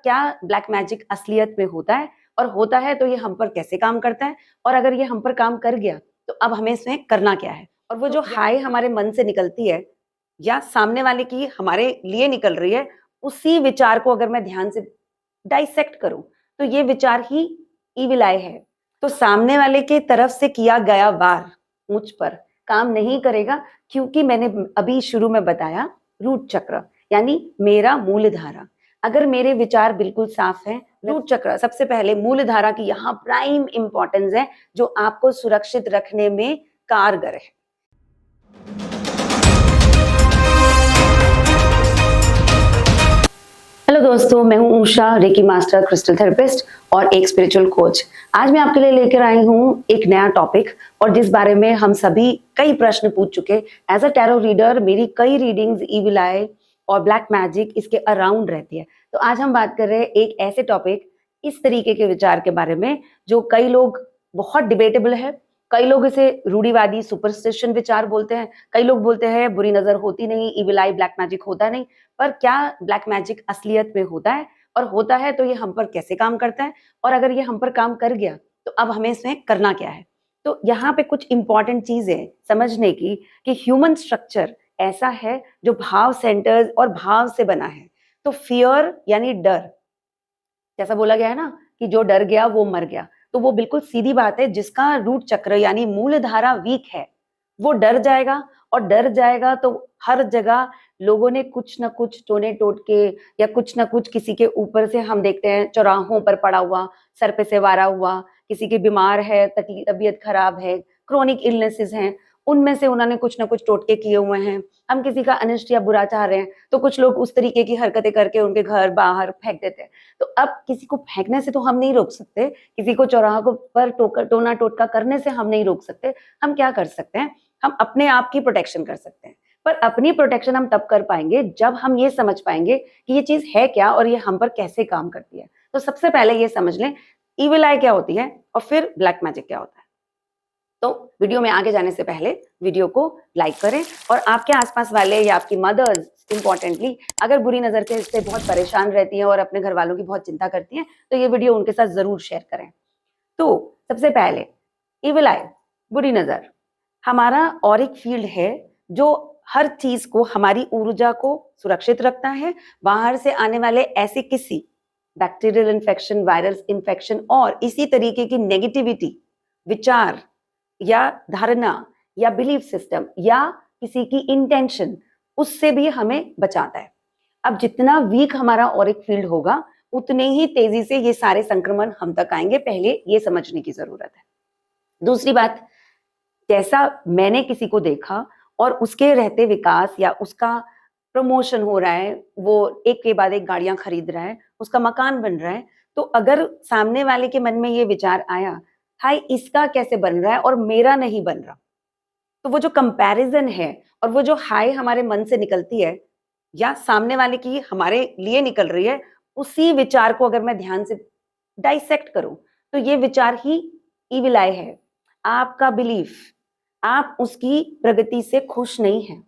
क्या black magic असलियत में होता है, और होता है तो ये हम पर कैसे काम करता है, और अगर ये हम पर काम कर गया तो अब हमें इसमें करना क्या है। और वो जो हाय हमारे मन से निकलती है या सामने वाले की हमारे लिए निकल रही है, उसी विचार को अगर मैं ध्यान से डाइसेक्ट करूं तो ये विचार ही ईविल आई है। तो सामने वाले के तरफ से किया गया वार मुझ पर काम नहीं करेगा, क्योंकि मैंने अभी शुरू में बताया रूट चक्र यानी मेरा मूल धारा। अगर मेरे विचार बिल्कुल साफ है, रूट चक्र सबसे पहले मूल धारा की यहाँ प्राइम इंपॉर्टेंस है, जो आपको सुरक्षित रखने में कारगर है। हेलो दोस्तों, मैं हूं Usha, reiki master, crystal therapist और एक स्पिरिचुअल कोच। आज मैं आपके लिए लेकर आई हूं एक नया टॉपिक, और जिस बारे में हम सभी कई प्रश्न पूछ चुके। एज अ टैरो रीडर मेरी कई रीडिंग्स ईविल आई और ब्लैक मैजिक इसके अराउंड रहती है। तो आज हम बात कर रहे हैं एक ऐसे टॉपिक, इस तरीके के विचार के बारे में जो कई लोग बहुत डिबेटेबल है। कई लोग इसे रूढ़िवादी सुपरस्टिशन विचार बोलते हैं, कई लोग बोलते हैं बुरी नजर होती नहीं, ईविल आई ब्लैक मैजिक होता नहीं। पर क्या ब्लैक मैजिक असलियत में होता है, और होता है तो ये हम पर कैसे काम करता है, और अगर ये हम पर काम कर गया तो अब हमें इसमें करना क्या है। तो यहाँ पे कुछ इंपॉर्टेंट चीजें समझने की कि ह्यूमन स्ट्रक्चर ऐसा है जो भाव सेंटर्स और भाव से बना है। तो फियर यानी डर, जैसा बोला गया है ना कि जो डर गया वो मर गया, तो वो बिल्कुल सीधी बात है। जिसका रूट चक्र यानी मूल धारा वीक है वो डर जाएगा, और डर जाएगा तो हर जगह लोगों ने कुछ ना कुछ टोने टोटके या कुछ ना कुछ किसी के ऊपर से, हम देखते हैं चौराहों पर पड़ा हुआ, सर पे से वारा हुआ, किसी के बीमार है, तबीयत खराब है, क्रोनिक इलनेसेस हैं, उनमें से उन्होंने कुछ ना कुछ टोटके किए हुए हैं। हम किसी का अनिष्ट या बुरा चाह रहे हैं तो कुछ लोग उस तरीके की हरकतें करके उनके घर बाहर फेंक देते हैं। तो अब किसी को फेंकने से तो हम नहीं रोक सकते, किसी को चौराहा पर टोना टोटका करने से हम नहीं रोक सकते। हम क्या कर सकते हैं, हम अपने आप की प्रोटेक्शन कर सकते हैं। पर अपनी प्रोटेक्शन हम तब कर पाएंगे जब हम ये समझ पाएंगे कि ये चीज है क्या और ये हम पर कैसे काम करती है। तो सबसे पहले ये समझ लें ईविल आई क्या होती है और फिर ब्लैक मैजिक क्या होता है। तो वीडियो में आगे जाने से पहले वीडियो को लाइक करें, और आपके आसपास वाले या आपकी मदर्स इंपॉर्टेंटली अगर बुरी नजर से इससे बहुत परेशान रहती हैं और अपने घर वालों की बहुत चिंता करती हैं तो ये वीडियो उनके साथ जरूर शेयर करें। तो सबसे पहले ईविल आई, बुरी नजर, हमारा ऑरिक फील्ड है जो हर चीज को, हमारी ऊर्जा को सुरक्षित रखता है। बाहर से आने वाले ऐसे किसी बैक्टीरियल इन्फेक्शन, वायरस इन्फेक्शन और इसी तरीके की नेगेटिविटी, विचार या धारणा या बिलीफ सिस्टम या किसी की इंटेंशन, उससे भी हमें बचाता है। अब जितना वीक हमारा ऑरिक फील्ड होगा उतने ही तेजी से ये सारे संक्रमण हम तक आएंगे। पहले ये समझने की जरूरत है। दूसरी बात, जैसा मैंने किसी को देखा और उसके रहते विकास या उसका प्रमोशन हो रहा है, वो एक के बाद एक गाड़ियां खरीद रहा है, उसका मकान बन रहा है, तो अगर सामने वाले के मन में ये विचार आया, हाय इसका कैसे बन रहा है और मेरा नहीं बन रहा, तो वो जो कंपैरिजन है और वो जो हाय हमारे मन से निकलती है या सामने वाले की हमारे लिए निकल रही है, उसी विचार को अगर मैं ध्यान से डाइसेक्ट करूं तो ये विचार ही ईविल आई है। आपका बिलीफ, आप उसकी प्रगति से खुश नहीं हैं,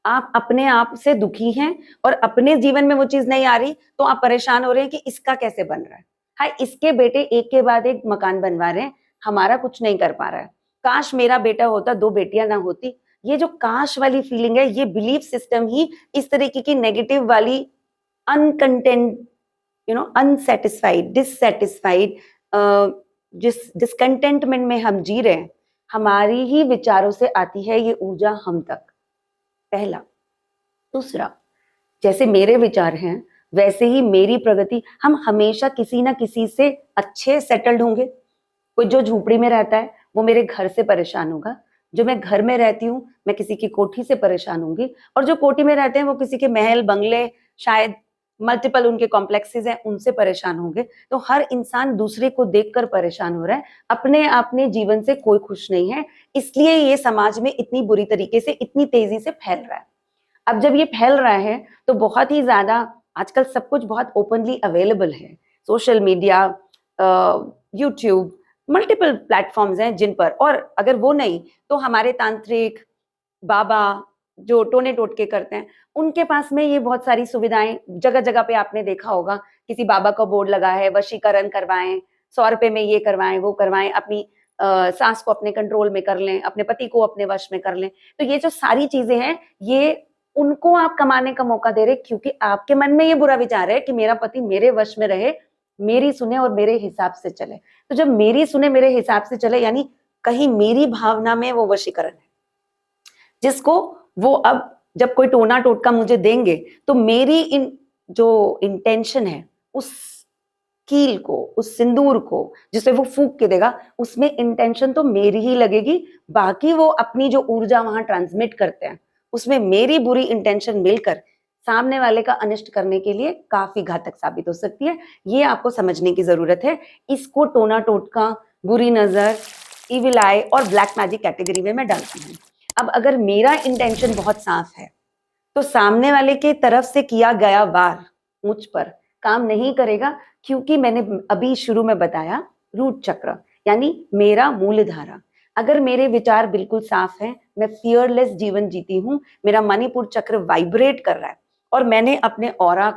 आप अपने आप से दुखी हैं और अपने जीवन में वो चीज नहीं आ रही तो आप परेशान हो रहे हैं कि इसका कैसे बन रहा है। हाय इसके बेटे एक के बाद एक मकान बनवा रहे हैं, हमारा कुछ नहीं कर पा रहा है, काश मेरा बेटा होता, दो बेटियां ना होती। ये जो काश वाली फीलिंग है, ये बिलीफ सिस्टम ही इस तरीके की नेगेटिव वाली अनकंटेंट, अनसेटिस्फाइड, डिससेटिस्फाइड, जिस डिसकंटेंटमेंट में हम जी रहे हैं, हमारी ही विचारों से आती है ये ऊर्जा हम तक। पहला। दूसरा, जैसे मेरे विचार हैं वैसे ही मेरी प्रगति, हम हमेशा किसी ना किसी से अच्छे सेटल्ड होंगे। कोई जो झोपड़ी में रहता है वो मेरे घर से परेशान होगा, जो मैं घर में रहती हूँ मैं किसी की कोठी से परेशान होंगी, और जो कोठी में रहते हैं वो किसी के महल बंगले, शायद मल्टीपल उनके कॉम्प्लेक्सेस हैं, उनसे परेशान होंगे। तो हर इंसान दूसरे को देखकर परेशान हो रहा है, अपने जीवन से कोई खुश नहीं है, इसलिए ये समाज में इतनी बुरी तरीके से, इतनी तेजी से फैल रहा है। अब जब ये फैल रहा है तो बहुत ही ज्यादा, आजकल सब कुछ बहुत ओपनली अवेलेबल है, social media, YouTube, multiple platforms हैं जिन पर, और अगर वो नहीं तो हमारे तांत्रिक बाबा, जो टोने टोटके करते हैं, उनके पास में ये बहुत सारी सुविधाएं जगह जगह पे आपने देखा होगा, किसी बाबा का बोर्ड लगा है, वशीकरण करवाएं, 100 रुपए में ये करवाएं वो करवाएं, अपनी सास को अपने कंट्रोल में कर लें, अपने पति को अपने वश में कर लें। तो ये जो सारी चीजें हैं, ये उनको आप कमाने का मौका दे रहे, क्योंकि आपके मन में ये बुरा विचार है कि मेरा पति मेरे वश में रहे, मेरी सुने और मेरे हिसाब से चले। तो जब मेरी सुने मेरे हिसाब से चले, यानी कहीं मेरी भावना में वो वशीकरण है, जिसको वो अब जब कोई टोना टोटका मुझे देंगे तो मेरी जो इंटेंशन है, उस कील को, उस सिंदूर को जिसे वो फूंक के देगा, उसमें इंटेंशन तो मेरी ही लगेगी, बाकी वो अपनी जो ऊर्जा वहां ट्रांसमिट करते हैं उसमें मेरी बुरी इंटेंशन मिलकर सामने वाले का अनिष्ट करने के लिए काफी घातक साबित हो सकती है। ये आपको समझने की जरूरत है। इसको टोना टोटका, बुरी नजर, इविल आई और ब्लैक मैजिक कैटेगरी में मैं डालती हूँ। अब अगर मेरा इंटेंशन बहुत साफ है तो सामने वाले के तरफ से किया गया वार मुझ पर काम नहीं करेगा, क्योंकि मैंने अभी शुरू में बताया रूट चक्र यानी मेरा मूलधारा। अगर मेरे विचार बिल्कुल साफ हैं, मैं फियरलेस जीवन जीती हूँ, मेरा मणिपुर चक्र वाइब्रेट कर रहा है और मैंने अपने ऑरा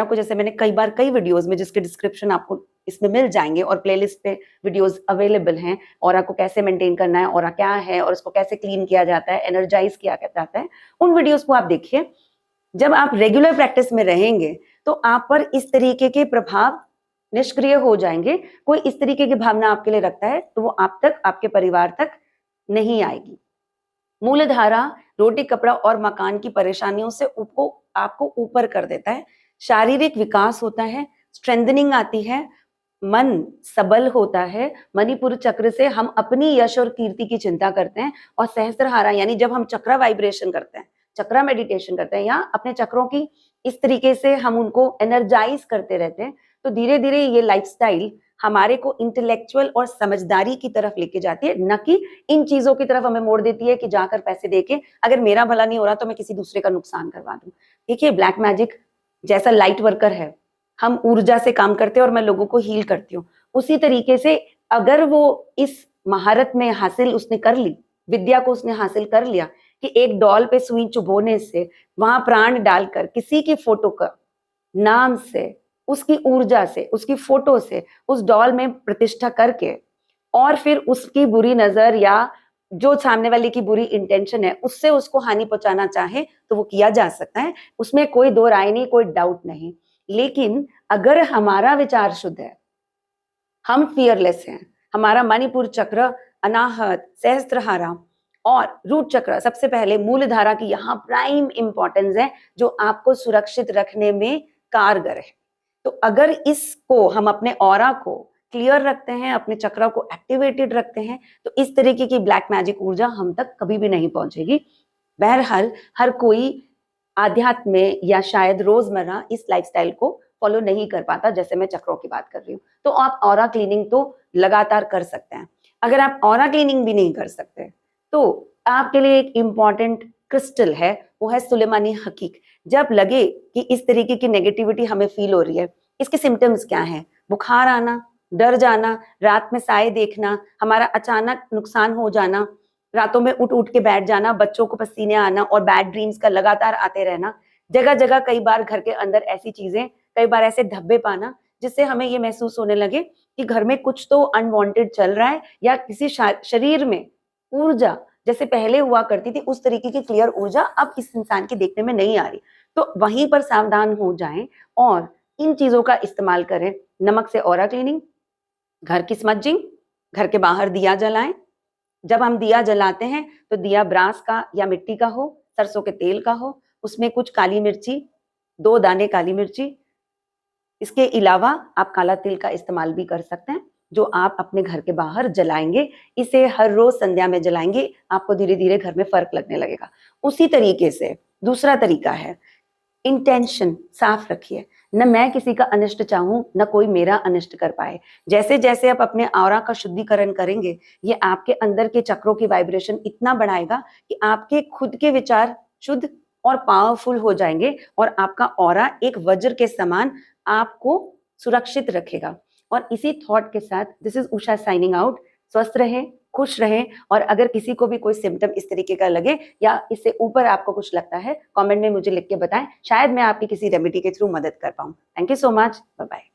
को जैसे मैंने कई वीडियोस में, जिसके डिस्क्रिप्शन आपको इसमें मिल जाएंगे और प्लेलिस्ट पे वीडियोस अवेलेबल हैं, ऑरा को कैसे मेंटेन करना है, ऑरा क्या है और उसको कैसे क्लीन किया जाता है, एनर्जाइज किया जाता है, उन वीडियोस को आप देखिए। जब आप रेगुलर प्रैक्टिस में रहेंगे तो आप पर इस तरीके के प्रभाव निष्क्रिय हो जाएंगे। कोई इस तरीके की भावना आपके लिए रखता है तो वो आप तक, आपके परिवार तक नहीं आएगी। मूलधारा रोटी कपड़ा और मकान की परेशानियों से आपको ऊपर कर देता है। शारीरिक विकास होता है, स्ट्रेंथनिंग आती है, मन सबल होता है। मणिपुर चक्र से हम अपनी यश और कीर्ति की चिंता करते हैं। और सहस्त्रहारा यानी जब हम चक्रा वाइब्रेशन करते हैं, चक्रा मेडिटेशन करते हैं या अपने चक्रों की इस तरीके से हम उनको एनर्जाइज करते रहते हैं, तो धीरे धीरे ये लाइफस्टाइल हमारे को इंटेलेक्चुअल और समझदारी की तरफ लेके जाती है, न कि इन चीजों की तरफ हमें मोड़ देती है कि जाकर पैसे देके अगर मेरा भला नहीं हो रहा तो मैं किसी दूसरे का नुकसान करवा दूं। देखिए, ब्लैक मैजिक जैसा लाइट वर्कर है, हम ऊर्जा से काम करते हैं और मैं लोगों को हील करती हूँ। उसी तरीके से अगर वो इस महारत में हासिल उसने कर ली, विद्या को उसने हासिल कर लिया कि एक डॉल पे सुई चुभोने से, वहां प्राण डालकर किसी की फोटो का नाम से, उसकी ऊर्जा से, उसकी फोटो से उस डॉल में प्रतिष्ठा करके और फिर उसकी बुरी नजर या जो सामने वाले की बुरी इंटेंशन है उससे उसको हानि पहुंचाना चाहे तो वो किया जा सकता है, उसमें कोई दो राय नहीं, कोई डाउट नहीं। लेकिन अगर हमारा विचार शुद्ध है, हम फियरलेस हैं, हमारा मणिपुर चक्र, अनाहत, सहस्त्रहारा और रूट चक्र, सबसे पहले मूलधारा की यहाँ प्राइम इंपॉर्टेंस है जो आपको सुरक्षित रखने में कारगर है। तो अगर इसको हम अपने ऑरा को क्लियर रखते हैं, अपने चक्र को एक्टिवेटेड रखते हैं, तो इस तरीके की ब्लैक मैजिक ऊर्जा हम तक कभी भी नहीं पहुंचेगी। बहरहाल हर कोई आध्यात्म में या शायद रोजमर्रा इस लाइफस्टाइल को फॉलो नहीं कर पाता, जैसे मैं चक्रों की बात कर रही हूँ। तो आप ऑरा क्लीनिंग तो लगातार कर सकते हैं। अगर आप ऑरा क्लीनिंग भी नहीं कर सकते तो आपके लिए एक इम्पॉर्टेंट क्रिस्टल है, वो है सुलेमानी हकीक। जब लगे कि इस तरीके की नेगेटिविटी हमें फील हो रही है, इसके सिम्टम्स क्या हैं? बुखार आना, डर जाना, रात में साए देखना, हमारा अचानक नुकसान हो जाना, रातों में उठ के बैठ जाना, बच्चों को पसीने आना और बैड ड्रीम्स का लगातार आते रहना, जगह जगह कई बार घर के अंदर ऐसी चीजें, कई बार ऐसे धब्बे पाना जिससे हमें ये महसूस होने लगे कि घर में कुछ तो अनवांटेड चल रहा है, या किसी शरीर में ऊर्जा जैसे पहले हुआ करती थी उस तरीके की क्लियर ऊर्जा अब इस इंसान के देखने में नहीं आ रही। तो वहीं पर सावधान हो जाएं और इन चीजों का इस्तेमाल करें। नमक से ऑरा क्लीनिंग, घर की स्मजिंग, घर के बाहर दिया जलाएं। जब हम दिया जलाते हैं तो दिया ब्रास का या मिट्टी का हो, सरसों के तेल का हो, उसमें कुछ काली मिर्ची, 2 दाने काली मिर्ची, इसके अलावा आप काला तिल का इस्तेमाल भी कर सकते हैं जो आप अपने घर के बाहर जलाएंगे। इसे हर रोज संध्या में जलाएंगे, आपको धीरे धीरे घर में फर्क लगने लगेगा। उसी तरीके से दूसरा तरीका है, इंटेंशन साफ रखिए। न मैं किसी का अनिष्ट चाहूं, न कोई मेरा अनिष्ट कर पाए। जैसे जैसे आप अपने ऑरा का शुद्धिकरण करेंगे, ये आपके अंदर के चक्रों की वाइब्रेशन इतना बढ़ाएगा कि आपके खुद के विचार शुद्ध और पावरफुल हो जाएंगे और आपका ऑरा एक वज्र के समान आपको सुरक्षित रखेगा। और इसी थॉट के साथ this is Usha signing out. स्वस्थ रहें, खुश रहें, और अगर किसी को भी कोई सिम्टम इस तरीके का लगे या इससे ऊपर आपको कुछ लगता है, कमेंट में मुझे लिख के बताएं, शायद मैं आपकी किसी रेमेडी के थ्रू मदद कर पाऊं। Thank you so much, bye bye.